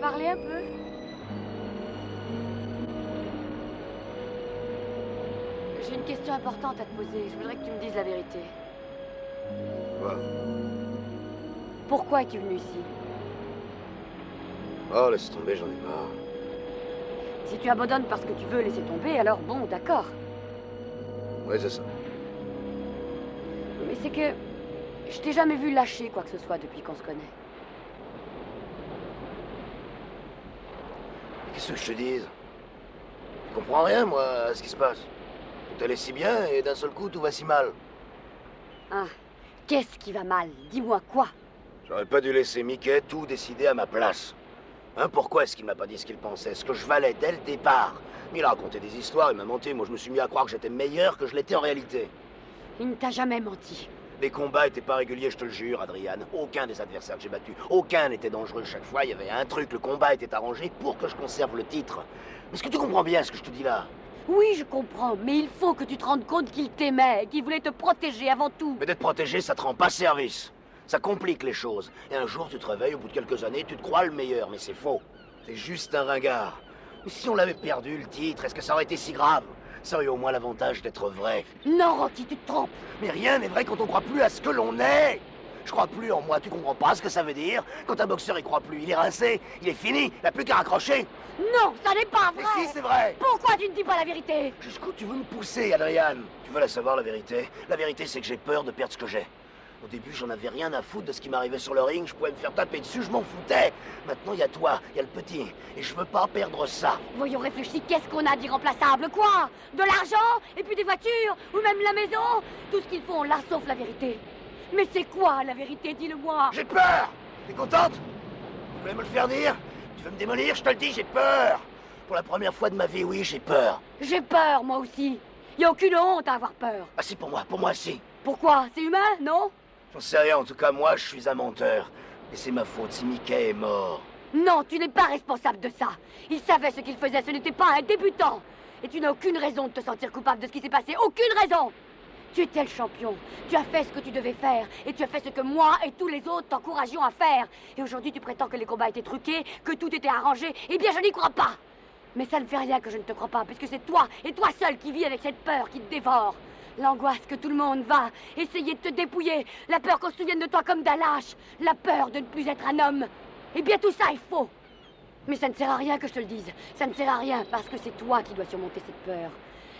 parler un peu? J'ai une question importante à te poser. Je voudrais que tu me dises la vérité. Quoi? Pourquoi es-tu venu ici? Oh, laisse tomber, j'en ai marre. Si tu abandonnes parce que tu veux laisser tomber, alors bon, d'accord. Ouais, c'est ça. Mais c'est que je t'ai jamais vu lâcher quoi que ce soit depuis qu'on se connaît. Qu'est-ce que je te dise? Je comprends rien, moi, à ce qui se passe. Tout allait si bien, et d'un seul coup, tout va si mal. Ah, qu'est-ce qui va mal? Dis-moi quoi? J'aurais pas dû laisser Mickey tout décider à ma place. Hein, pourquoi est-ce qu'il m'a pas dit ce qu'il pensait, ce que je valais dès le départ? Mais il a raconté des histoires, il m'a menti, moi je me suis mis à croire que j'étais meilleur que je l'étais en réalité. Il ne t'a jamais menti. Les combats étaient pas réguliers, je te le jure, Adrian. Aucun des adversaires que j'ai battus, aucun n'était dangereux. Chaque fois, il y avait un truc, le combat était arrangé pour que je conserve le titre. Est-ce que tu comprends bien ce que je te dis là? Oui, je comprends, mais il faut que tu te rendes compte qu'il t'aimait, qu'il voulait te protéger avant tout. Mais d'être protégé, ça te rend pas service. Ça complique les choses. Et un jour, tu te réveilles, au bout de quelques années, tu te crois le meilleur, mais c'est faux. C'est juste un ringard. Mais si on l'avait perdu, le titre, est-ce que ça aurait été si grave? Ça aurait au moins l'avantage d'être vrai. Non, Rocky, tu te trompes. Mais rien n'est vrai quand on croit plus à ce que l'on est. Je crois plus en moi, tu comprends pas ce que ça veut dire? Quand un boxeur y croit plus, il est rincé, il est fini, il a plus qu'à raccrocher. Non, ça n'est pas Mais vrai. si, c'est vrai. Pourquoi tu ne dis pas la vérité? Jusqu'où tu veux me pousser, Adrian? Tu veux la savoir, la vérité? La vérité, c'est que j'ai peur de perdre ce que j'ai. Au début, j'en avais rien à foutre de ce qui m'arrivait sur le ring, je pouvais me faire taper dessus, je m'en foutais. Maintenant, il y a toi, il y a le petit, et je veux pas perdre ça. Voyons réfléchir, qu'est-ce qu'on a d'irremplaçable? Quoi? De l'argent? Et puis des voitures? Ou même la maison? Tout ce qu'il faut, on l'a sauf la vérité. Mais c'est quoi la vérité? Dis-le-moi. J'ai peur! T'es contente? Tu voulais me le faire dire? Tu veux me démolir? Je te le dis, j'ai peur! Pour la première fois de ma vie, oui, j'ai peur. J'ai peur, moi aussi. Y a aucune honte à avoir peur. Ah si, pour moi, si. Pourquoi? C'est humain, non? J'en sais rien, en tout cas, moi, je suis un menteur. Et c'est ma faute si Mickey est mort. Non, tu n'es pas responsable de ça. Il savait ce qu'il faisait, ce n'était pas un débutant. Et tu n'as aucune raison de te sentir coupable de ce qui s'est passé. Aucune raison! Tu étais le champion. Tu as fait ce que tu devais faire. Et tu as fait ce que moi et tous les autres t'encourageons à faire. Et aujourd'hui, tu prétends que les combats étaient truqués, que tout était arrangé. Eh bien, je n'y crois pas. Mais ça ne fait rien que je ne te crois pas, puisque c'est toi, et toi seul, qui vis avec cette peur qui te dévore. L'angoisse que tout le monde va essayer de te dépouiller. La peur qu'on se souvienne de toi comme d'un lâche. La peur de ne plus être un homme. Eh bien, tout ça est faux. Mais ça ne sert à rien que je te le dise. Ça ne sert à rien, parce que c'est toi qui dois surmonter cette peur.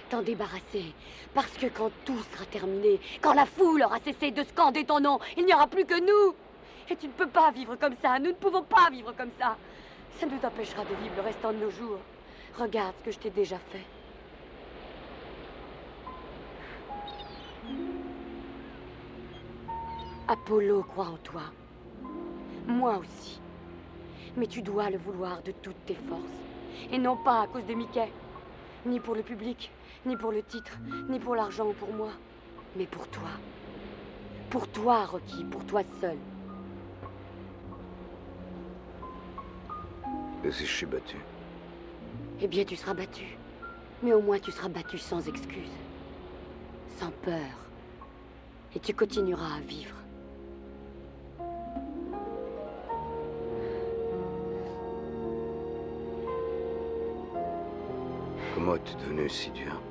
T'en débarrasser. Parce que quand tout sera terminé, quand la foule aura cessé de scander ton nom, il n'y aura plus que nous. Et tu ne peux pas vivre comme ça. Nous ne pouvons pas vivre comme ça. Ça nous empêchera de vivre le restant de nos jours. Regarde ce que je t'ai déjà fait. Apollo croit en toi. Moi aussi. Mais tu dois le vouloir de toutes tes forces. Et non pas à cause de Mickey. Ni pour le public, ni pour le titre, ni pour l'argent ou pour moi. Mais pour toi. Pour toi, Rocky, pour toi seul. Et si je suis battu? Eh bien, tu seras battu. Mais au moins, tu seras battu sans excuse. Sans peur. Et tu continueras à vivre. Comment es-tu devenue si dure?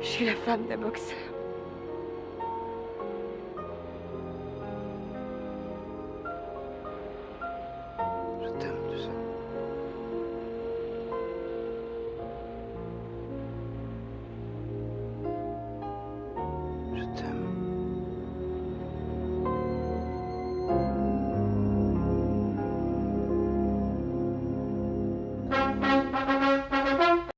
Je suis la femme d'un boxeur.